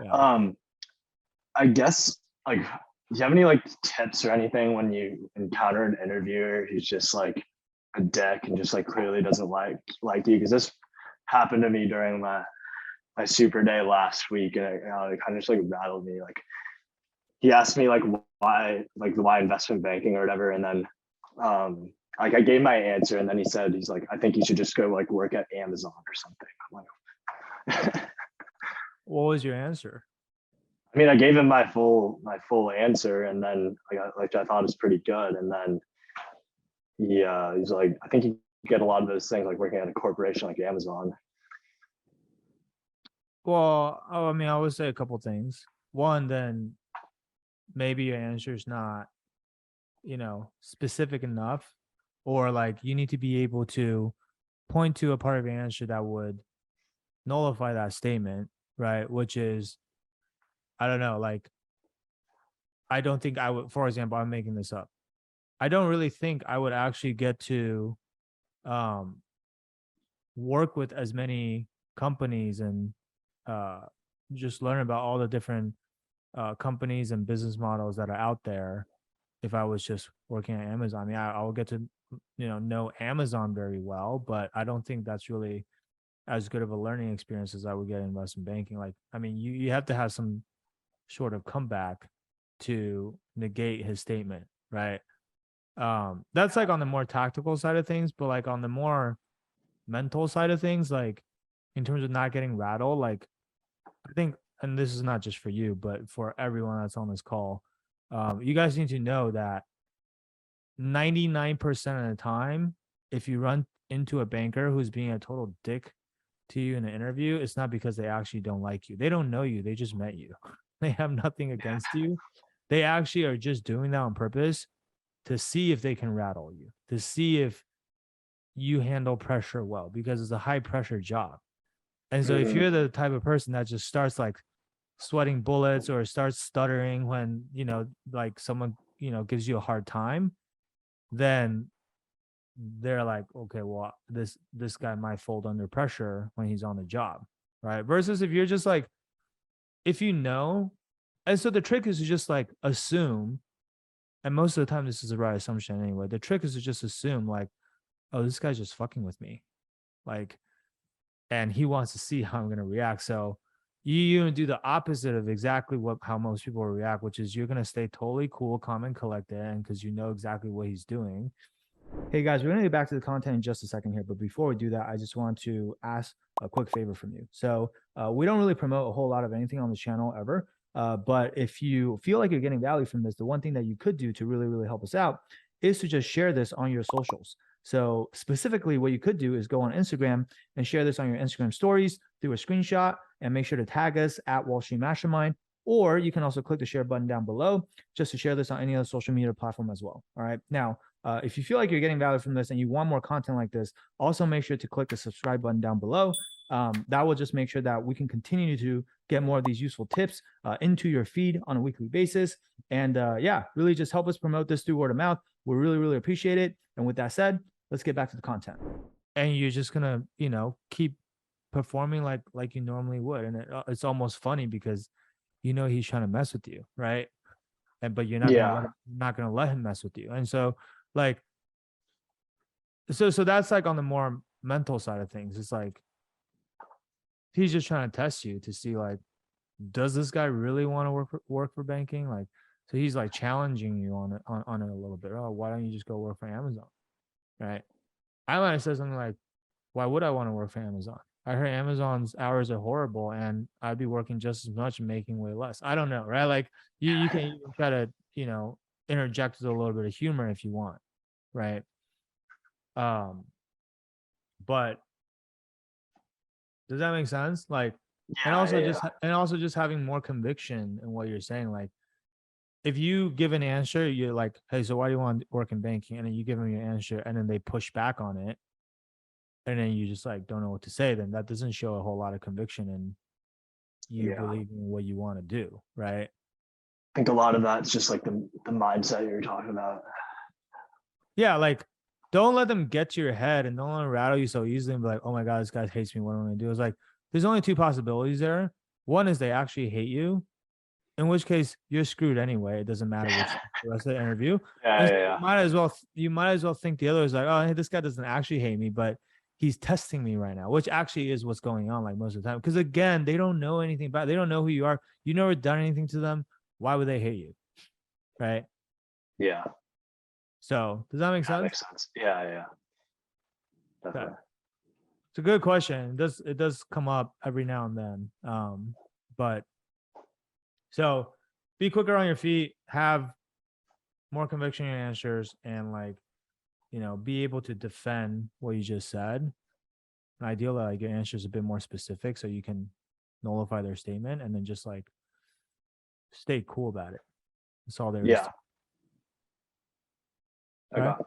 Yeah. Um, I guess like, do you have any like tips or anything when you encounter an interviewer who's just like a dick and just like clearly doesn't like you? Because this happened to me during my super day last week, and it kind of just like rattled me. Like he asked me why investment banking or whatever, and then like I gave my answer, and then he's like, I think you should just go like work at Amazon or something. I'm like, What was your answer? I mean, I gave him my full answer, and then I thought it was pretty good, and then he's like, I think you get a lot of those things like working at a corporation like Amazon. Well, I mean, I would say a couple things. One, then maybe your answer is not, specific enough, or like you need to be able to point to a part of your answer that would nullify that statement, right? Which is, I don't know, like, I don't think I would, for example, I'm making this up. I don't really think I would actually get to um, work with as many companies and uh, just learn about all the different companies and business models that are out there if I was just working at Amazon. I mean, I will get to know Amazon very well, but I don't think that's really as good of a learning experience as I would get in investment banking. Like, I mean, you have to have some sort of comeback to negate his statement, right? That's like on the more tactical side of things, but like on the more mental side of things, like in terms of not getting rattled, like I think, and this is not just for you, but for everyone that's on this call, you guys need to know that 99% of the time, if you run into a banker who's being a total dick to you in an interview, it's not because they actually don't like you. They don't know you. They just met you. They have nothing against you. They actually are just doing that on purpose to see if they can rattle you, to see if you handle pressure well, because it's a high pressure job. And so if Mhm. you're the type of person that just starts like sweating bullets or starts stuttering when, like someone, gives you a hard time, then they're like, okay, well, this guy might fold under pressure when he's on the job, right? Versus if you're just like, if you know, and so the trick is to just like assume, and most of the time this is the right assumption anyway. The trick is to just assume like, oh, this guy's just fucking with me, like, and he wants to see how I'm gonna react. So you do the opposite of exactly how most people react, which is you're gonna stay totally cool, calm, and collected, and because you know exactly what he's doing. Hey guys, we're going to get back to the content in just a second here, but before we do that, I just want to ask a quick favor from you. So we don't really promote a whole lot of anything on the channel ever, but if you feel like you're getting value from this, the one thing that you could do to really, really help us out is to just share this on your socials. So specifically, what you could do is go on Instagram and share this on your Instagram stories through a screenshot and make sure to tag us at Wall Street Mastermind. Or you can also click the share button down below just to share this on any other social media platform as well. All right. Now, if you feel like you're getting value from this and you want more content like this, also make sure to click the subscribe button down below. That will just make sure that we can continue to get more of these useful tips into your feed on a weekly basis. And yeah, really just help us promote this through word of mouth. We really, really appreciate it. And with that said, let's get back to the content. And you're just gonna, keep performing like you normally would, and it's almost funny because he's trying to mess with you, right? And but you're Yeah, not gonna let him mess with you, and so like so that's like on the more mental side of things. It's like he's just trying to test you to see like, does this guy really want to work for banking? Like, so he's like challenging you on it on it a little bit. Oh, why don't you just go work for Amazon? Right. I might have said something like, why would I want to work for Amazon? I heard Amazon's hours are horrible and I'd be working just as much and making way less. I don't know, right? Like you can even try to, interject with a little bit of humor if you want, right? Um, but does that make sense? Like, yeah, yeah, yeah. and also just having more conviction in what you're saying. Like, if you give an answer, you're like, "Hey, so why do you want to work in banking?" And then you give them your answer, and then they push back on it, and then you just like don't know what to say. Then that doesn't show a whole lot of conviction in you Yeah. believing in what you want to do, right? I think a lot of that's just like the mindset you're talking about. Yeah, like don't let them get to your head and don't let them rattle you so easily and be like, "Oh my god, this guy hates me. What am I gonna do?" It's like there's only two possibilities there. one is they actually hate you, in which case you're screwed anyway. It doesn't matter which the rest of the interview. And so you might as well think the other is like, oh, hey, this guy doesn't actually hate me, but he's testing me right now, which actually is what's going on like most of the time. Because again, they don't know anything about it. They don't know who you are. You never done anything to them. Why would they hate you? Right. Yeah. So does that make sense? That makes sense. Yeah. Definitely. Okay. It's a good question. It does come up every now and then. But so be quicker on your feet, have more conviction in your answers, and like, be able to defend what you just said. And ideally, like your answer is a bit more specific so you can nullify their statement, and then just like stay cool about it. That's all there is. Yeah. Okay.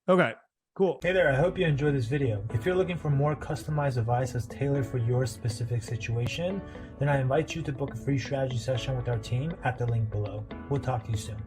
Okay. Cool. Hey there, I hope you enjoyed this video. If you're looking for more customized advice that's tailored for your specific situation, then I invite you to book a free strategy session with our team at the link below. We'll talk to you soon.